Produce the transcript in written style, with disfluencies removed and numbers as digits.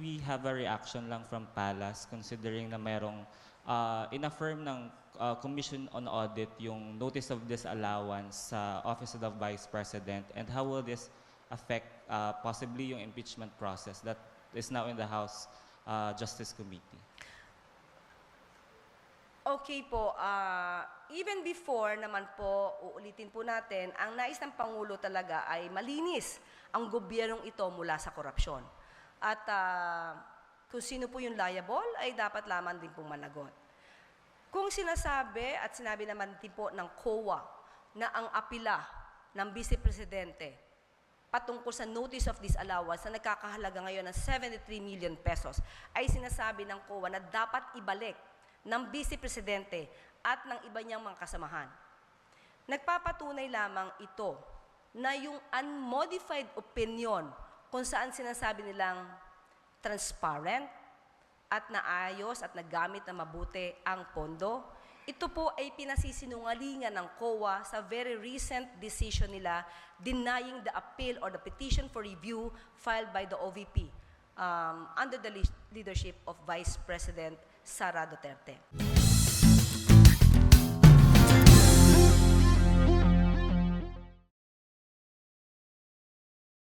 we have a reaction lang from Palace considering na merong in-affirm ng Commission on Audit yung notice of disallowance sa Office of the Vice President, and how will this affect possibly yung impeachment process that is now in the House Justice Committee? Okay po, even before naman po, uulitin po natin, ang nais ng Pangulo talaga ay malinis ang gobyernong ito mula sa korupsyon. At kung sino po yung liable, ay dapat lamang din pong managot. Kung sinasabi at sinabi naman din po ng COA na ang apila ng Vice Presidente patungkol sa notice of disallowance na nagkakahalaga ngayon ng 73 million pesos, ay sinasabi ng COA na dapat ibalik ng Vice Presidente at ng iba niyang mga kasamahan. Nagpapatunay lamang ito na yung unmodified opinion kung saan sinasabi nilang transparent at naayos at nagamit na mabuti ang pondo, ito po ay pinasisinungalingan ng COA sa very recent decision nila denying the appeal or the petition for review filed by the OVP under the leadership of Vice President Sara Duterte.